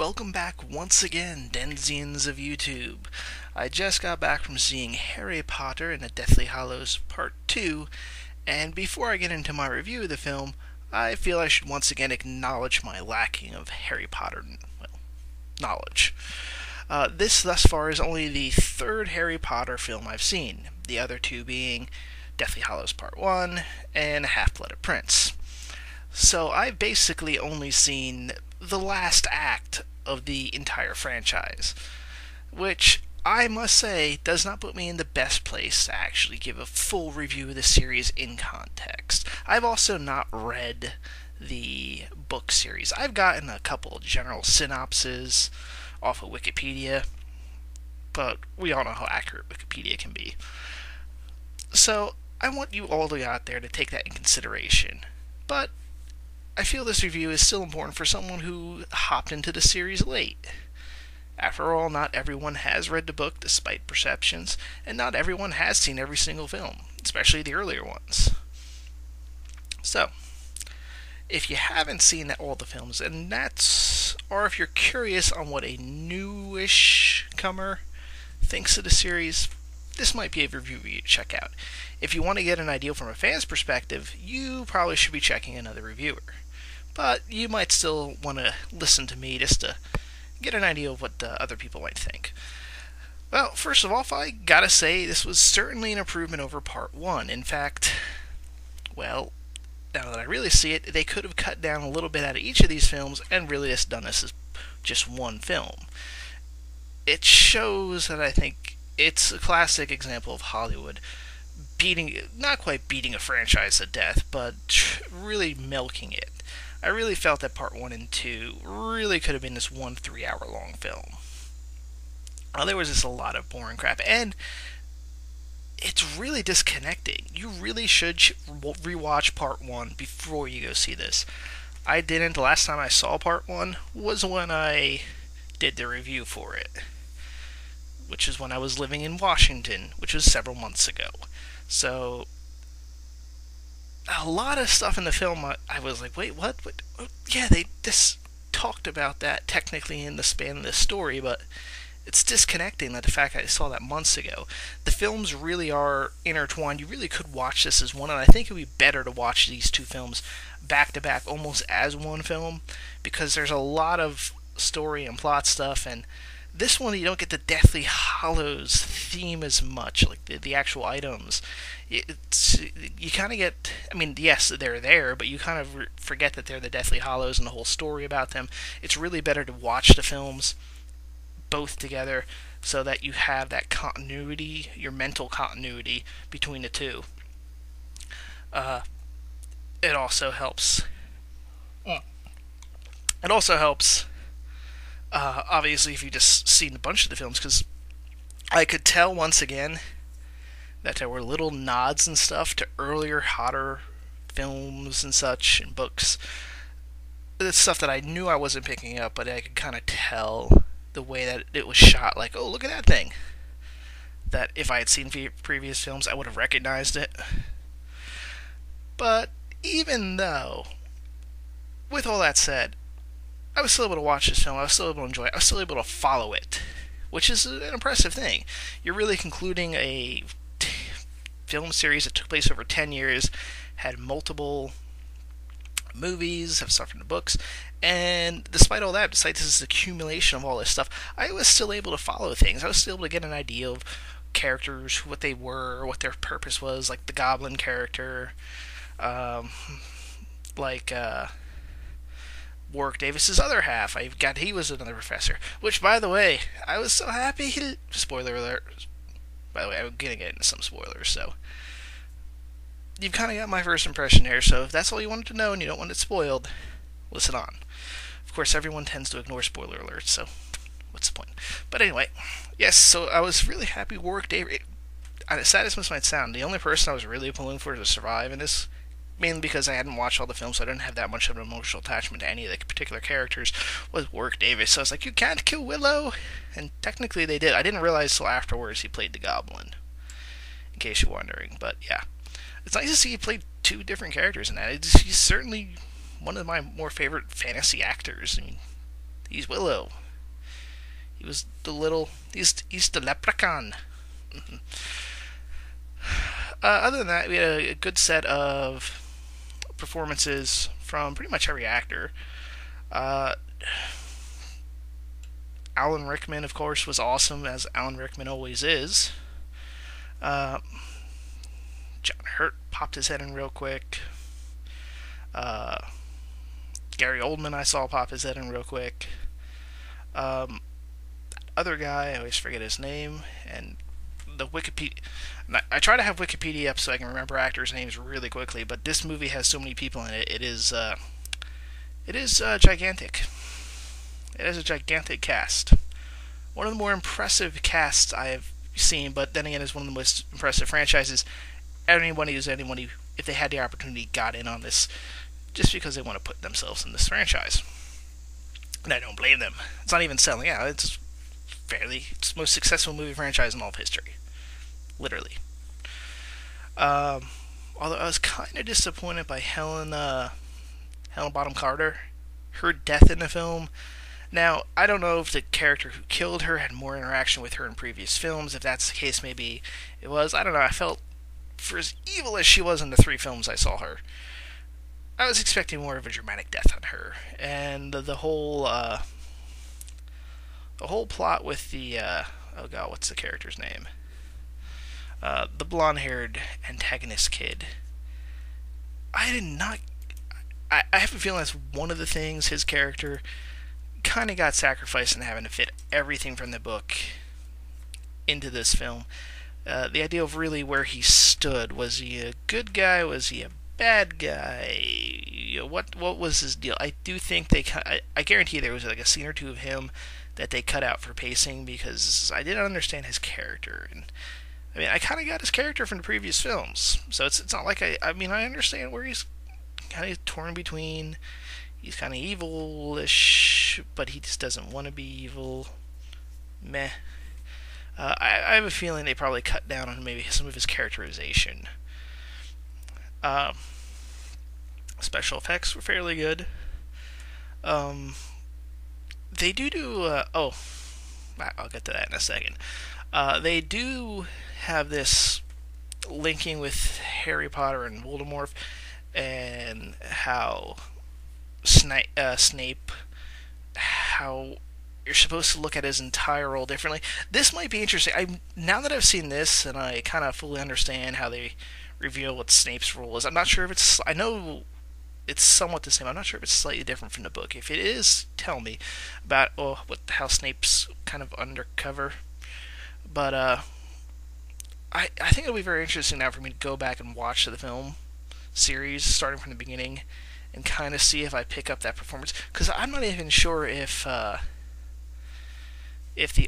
Welcome back once again, Denzians of YouTube. I just got back from seeing Harry Potter and the Deathly Hallows Part 2, and before I get into my review of the film, I feel I should once again acknowledge my lacking of Harry Potter, knowledge. This thus far is only the third Harry Potter film I've seen, the other two being Deathly Hallows Part 1 and Half-Blooded Prince. So I've basically only seen the last act of the entire franchise, which I must say does not put me in the best place to actually give a full review of the series in context. I've also not read the book series. I've gotten a couple of general synopses off of Wikipedia, but we all know how accurate Wikipedia can be. So I want you all out there to take that in consideration. But I feel this review is still important for someone who hopped into the series late. After all, not everyone has read the book despite perceptions, and not everyone has seen every single film, especially the earlier ones. So, if you haven't seen all the films, or if you're curious on what a newish comer thinks of the series, this might be a review you check out. If you want to get an idea from a fan's perspective, you probably should be checking another reviewer. But you might still want to listen to me just to get an idea of what other people might think. Well, first of all, I gotta say, this was certainly an improvement over Part 1. In fact, well, now that I really see it, they could have cut down a little bit out of each of these films and really just done this as just one film. It shows that I think it's a classic example of Hollywood not quite beating a franchise to death, but really milking it. I really felt that Part 1 and 2 really could have been this 1 3-hour-long film. There was just a lot of boring crap, and it's really disconnecting. You really should rewatch Part 1 before you go see this. I didn't. The last time I saw Part 1 was when I did the review for it, which is when I was living in Washington, which was several months ago. So, a lot of stuff in the film, I was like, wait, what? Oh, yeah, they just talked about that technically in the span of the story, but it's disconnecting that the fact I saw that months ago. The films really are intertwined. You really could watch this as one, and I think it would be better to watch these two films back to back almost as one film, because there's a lot of story and plot stuff, and this one, you don't get the Deathly Hallows theme as much, like the actual items. You kind of get, I mean, yes, they're there, but you kind of forget that they're the Deathly Hallows and the whole story about them. It's really better to watch the films both together so that you have that continuity, your mental continuity between the two. It also helps. It also helps. Obviously, if you just seen a bunch of the films, because I could tell once again that there were little nods and stuff to earlier, hotter films and such, and books. It's stuff that I knew I wasn't picking up, but I could kind of tell the way that it was shot. Like, oh, look at that thing. That if I had seen previous films, I would have recognized it. But even though, with all that said, I was still able to watch this film, I was still able to enjoy it, I was still able to follow it, which is an impressive thing. You're really concluding a film series that took place over 10 years, had multiple movies, have stuff from the books, and despite all that, despite this accumulation of all this stuff, I was still able to follow things. I was still able to get an idea of characters, what they were, what their purpose was, like the Goblin character, Warwick Davis's other half. He was another professor. Which, by the way, I was so happy he did. Spoiler alert. By the way, I'm gonna get into some spoilers, so you've kind of got my first impression here. So if that's all you wanted to know and you don't want it spoiled, listen on. Of course, everyone tends to ignore spoiler alerts, so what's the point? But anyway, yes. So I was really happy Warwick Davis. As sad as this might sound, the only person I was really pulling for to survive in this, mainly because I hadn't watched all the films, so I didn't have that much of an emotional attachment to any of the particular characters, was Warwick Davis. So I was like, you can't kill Willow! And technically they did. I didn't realize till afterwards he played the Goblin, in case you're wondering. But yeah, it's nice to see he played two different characters in that. He's certainly one of my more favorite fantasy actors. I mean, He's Willow. He was the little. He's the leprechaun. Other than that, we had a good set of performances from pretty much every actor. Uh, Alan Rickman, of course, was awesome, as Alan Rickman always is. Uh, John Hurt popped his head in real quick. Uh, Gary Oldman, I saw pop his head in real quick. Other guy, I always forget his name, and the Wikipedia. I try to have Wikipedia up so I can remember actors' names really quickly, but this movie has so many people in it. It is gigantic. It has a gigantic cast. One of the more impressive casts I have seen, but then again, it's one of the most impressive franchises. Anybody, if they had the opportunity, got in on this just because they want to put themselves in this franchise. And I don't blame them. It's not even selling out. It's the most successful movie franchise in all of history. Literally. Although I was kind of disappointed by Helen Bonham Carter. Her death in the film. Now, I don't know if the character who killed her had more interaction with her in previous films. If that's the case, maybe it was. I don't know. I felt, for as evil as she was in the 3 films I saw her, I was expecting more of a dramatic death on her. And the whole plot with the oh god, what's the character's name? The blonde-haired antagonist kid. I did not. I have a feeling that's one of the things his character kind of got sacrificed in having to fit everything from the book into this film. The idea of really where he stood. Was he a good guy? Was he a bad guy? What was his deal? I do think I guarantee there was like a scene or two of him that they cut out for pacing because I didn't understand his character. And I mean, I kind of got his character from the previous films, so it's not like I understand where he's kind of torn between. He's kind of evil-ish, but he just doesn't want to be evil. Meh. I have a feeling they probably cut down on maybe some of his characterization. Special effects were fairly good. They do. I'll get to that in a second. They do have this linking with Harry Potter and Voldemort, and how Snape, how you're supposed to look at his entire role differently. This might be interesting. Now that I've seen this, and I kind of fully understand how they reveal what Snape's role is, I'm not sure if it's. I know it's somewhat the same. I'm not sure if it's slightly different from the book. If it is, tell me about how Snape's kind of undercover. But I think it'll be very interesting now for me to go back and watch the film series starting from the beginning and kind of see if I pick up that performance, because I'm not even sure if the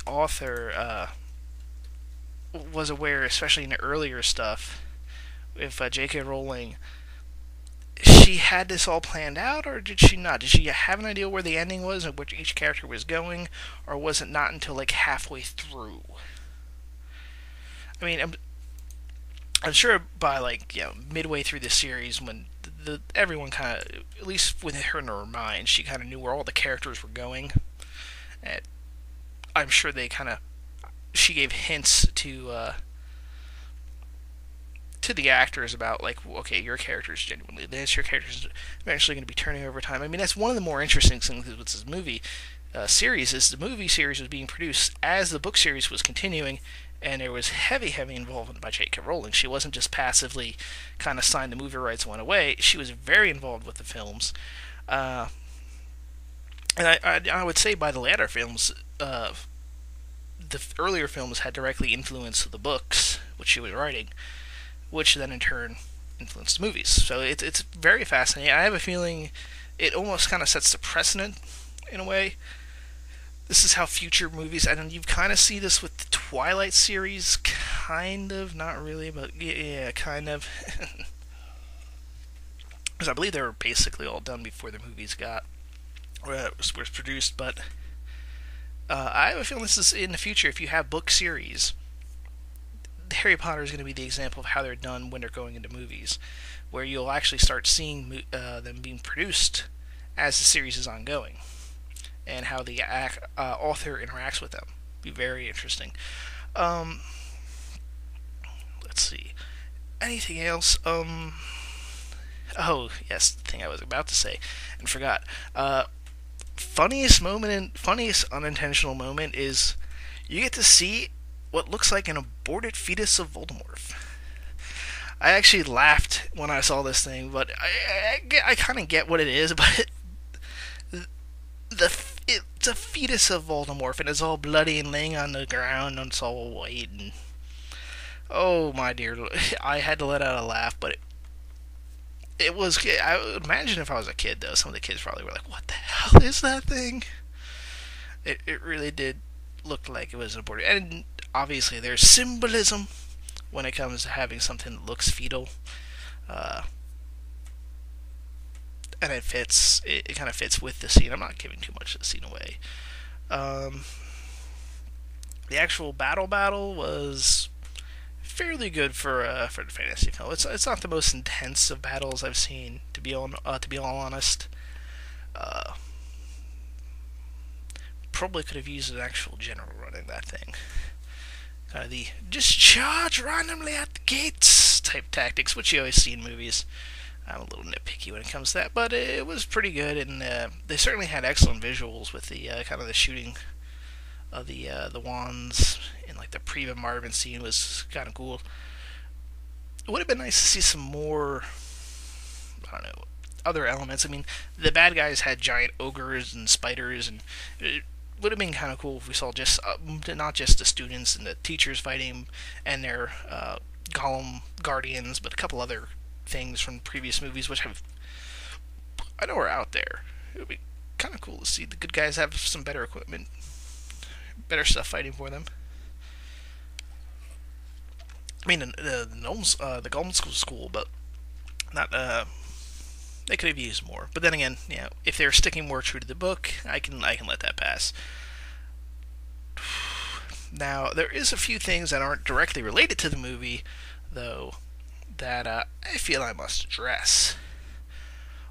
author was aware, especially in the earlier stuff, if JK Rowling, she had this all planned out, or did she not? Did she have an idea where the ending was and where each character was going, or was it not until like halfway through? I mean, I'm sure by midway through the series, when everyone kind of, at least with her in her mind, she kind of knew where all the characters were going. And I'm sure she gave hints to the actors about okay, your character's genuinely this, your character's eventually going to be turning over time. I mean, that's one of the more interesting things with this movie series is the movie series was being produced as the book series was continuing. And there was heavy involvement by JK Rowling. She wasn't just passively kind of signed the movie rights and went away. She was very involved with the films. And I would say by the latter films, the earlier films had directly influenced the books, which she was writing, which then in turn influenced the movies. So it's very fascinating. I have a feeling it almost kind of sets the precedent in a way. This is how future movies, and you kind of see this with the Twilight series, kind of, not really, but yeah, kind of. Because I believe they were basically all done before the movies was produced, but I have a feeling this is in the future. If you have book series, Harry Potter is going to be the example of how they're done when they're going into movies, where you'll actually start seeing them being produced as the series is ongoing. and how the author interacts with them. Be very interesting. Um, let's see. Anything else? Oh yes, the thing I was about to say and forgot. Funniest unintentional moment is you get to see what looks like an aborted fetus of Voldemort. I actually laughed when I saw this thing, but I kind of get what it is, but it's a fetus of Voldemort, and it's all bloody and laying on the ground, and it's all white, and oh my dear, I had to let out a laugh, but it was. I would imagine if I was a kid, though, some of the kids probably were like, "What the hell is that thing?" It really did look like it was aborted, and obviously there's symbolism when it comes to having something that looks fetal, uh, and it fits. It kind of fits with the scene. I'm not giving too much of the scene away. Um, the actual battle was fairly good for the fantasy film. It's not the most intense of battles I've seen, to be all honest. Uh, Probably could have used an actual general running that thing. Kind of the just charge randomly at the gates type tactics, which you always see in movies. I'm a little nitpicky when it comes to that, but it was pretty good, and they certainly had excellent visuals with the kind of the shooting of the wands, and like the pre-bombardment scene was kind of cool. It would have been nice to see some more, I don't know, other elements. I mean, the bad guys had giant ogres and spiders, and it would have been kind of cool if we saw just not just the students and the teachers fighting and their golem guardians, but a couple other things from previous movies, which I know are out there. It would be kind of cool to see the good guys have some better equipment, better stuff fighting for them. I mean, the Golem School, but not. They could have used more. But then again, if they're sticking more true to the book, I can let that pass. Now, there is a few things that aren't directly related to the movie, though, that I feel I must address.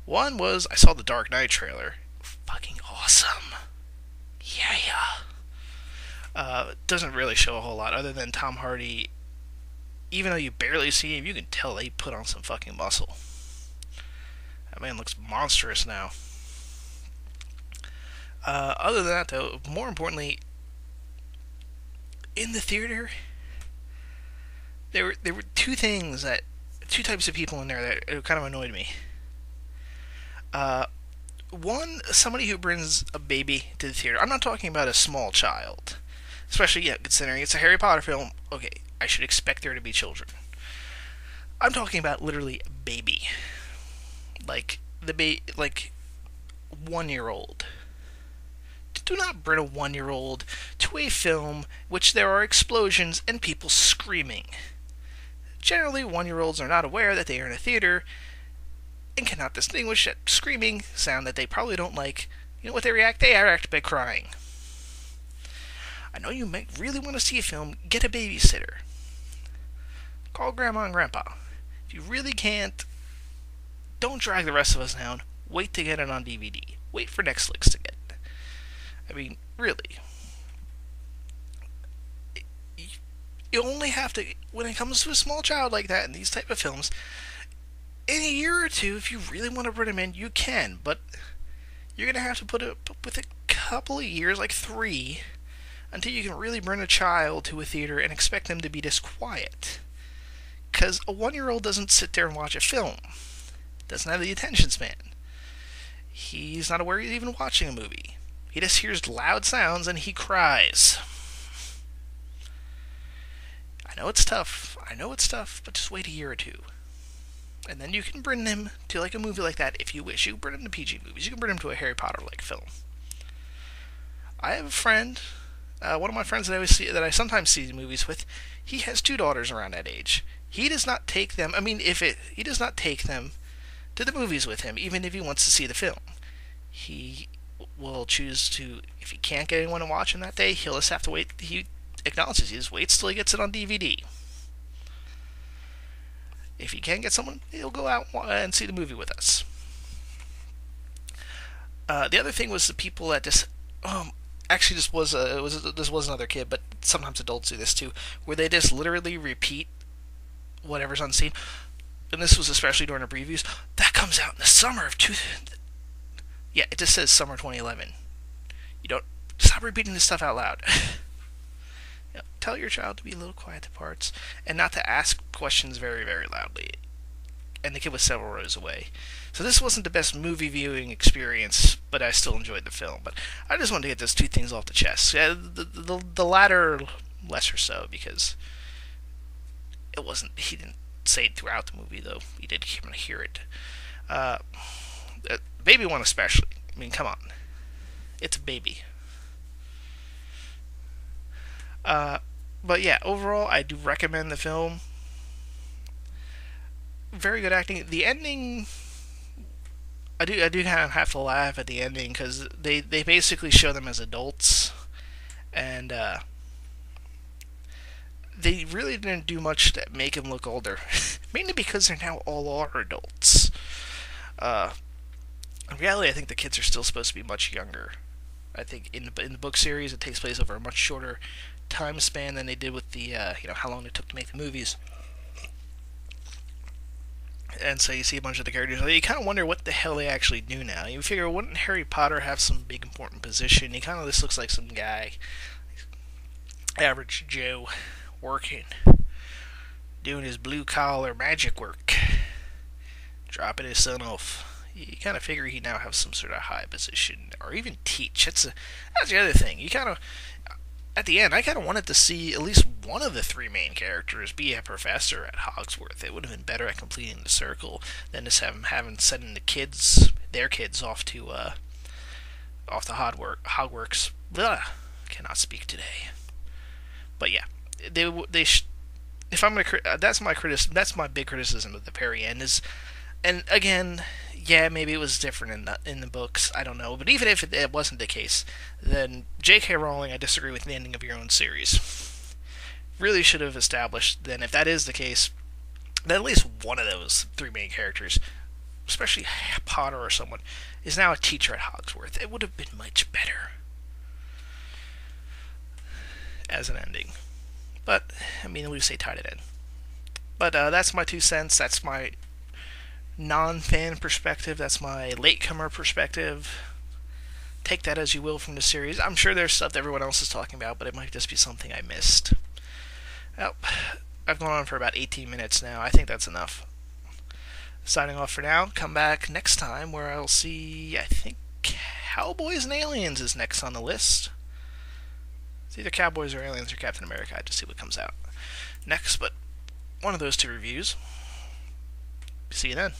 One was I saw the Dark Knight trailer. Fucking awesome. Yeah. Doesn't really show a whole lot other than Tom Hardy. Even though you barely see him, you can tell he put on some fucking muscle. That man looks monstrous now. Other than that, though, more importantly, in the theater, there were two types of people in there that kind of annoyed me. One, somebody who brings a baby to the theater. I'm not talking about a small child, especially considering it's a Harry Potter film. Okay, I should expect there to be children. I'm talking about literally a baby, like 1-year-old. Do not bring a 1-year-old to a film which there are explosions and people screaming. Generally, 1-year-olds are not aware that they are in a theater and cannot distinguish that screaming sound that they probably don't like. You know what they react? They react by crying. I know you might really want to see a film. Get a babysitter. Call Grandma and Grandpa. If you really can't, don't drag the rest of us down. Wait to get it on DVD. Wait for Netflix to get it. I mean, really. You only have to, when it comes to a small child like that in these type of films, in a year or two, if you really want to bring them in, you can, but you're going to have to put up with a couple of years, like 3, until you can really bring a child to a theater and expect them to be this quiet. Because a 1-year-old doesn't sit there and watch a film. Doesn't have the attention span. He's not aware he's even watching a movie. He just hears loud sounds and he cries. I know it's tough, but just wait a year or two. And then you can bring them to like a movie like that if you wish. You can bring them to PG movies. You can bring them to a Harry Potter-like film. I have a friend, one of my friends that I sometimes see movies with. He has 2 daughters around that age. He does not take them. He does not take them to the movies with him, even if he wants to see the film. He will choose to, if he can't get anyone to watch him that day, he'll just have to wait. He acknowledges he just waits till he gets it on DVD. If he can't get someone, he'll go out and see the movie with us. The other thing was the people that just actually, this was another kid, but sometimes adults do this too, where they just literally repeat whatever's on scene. And this was especially during the previews. That comes out in the summer of two. Yeah, it just says summer 2011. You don't stop repeating this stuff out loud. Tell your child to be a little quiet to parts and not to ask questions very, very loudly. And the kid was several rows away. So this wasn't the best movie viewing experience, but I still enjoyed the film. But I just wanted to get those two things off the chest. The latter, lesser so, because it wasn't. He didn't say it throughout the movie, though. He did hear it. Baby one especially. I mean, come on. It's a baby. But yeah, overall, I do recommend the film. Very good acting. The ending, I do kind of have to laugh at the ending because they basically show them as adults, and they really didn't do much to make them look older. Mainly because they're now all are adults. In reality, I think the kids are still supposed to be much younger. I think in the book series, it takes place over a much shorter time span than they did with the how long it took to make the movies. And so you see a bunch of the characters. You kind of wonder what the hell they actually do now. You figure, wouldn't Harry Potter have some big important position? He kind of just looks like some guy, average Joe, working, doing his blue collar magic work, dropping his son off. You kind of figure he'd now have some sort of high position, or even teach. That's the other thing. You kind of, at the end, I kind of wanted to see at least one of the three main characters be a professor at Hogsworth. It would have been better at completing the circle than just having sending their kids off to off the Hogwarts. Ugh, cannot speak today. But yeah, if I'm gonna, that's my big criticism of the very end is, and again, yeah, maybe it was different in the books. I don't know, but even if it wasn't the case, then JK Rowling, I disagree with the ending of your own series. Really should have established then, if that is the case, that at least one of those three main characters, especially Potter or someone, is now a teacher at Hogsworth. It would have been much better as an ending. But I mean, at least they tied it in. But that's my 2 cents. That's my non-fan perspective. That's my latecomer perspective. Take that as you will from the series. I'm sure there's stuff that everyone else is talking about, but it might just be something I missed. Well, I've gone on for about 18 minutes now. I think that's enough. Signing off for now. Come back next time where I'll see, I think, Cowboys and Aliens is next on the list. It's either Cowboys or Aliens or Captain America. I have to see what comes out next, but one of those two reviews. See you then.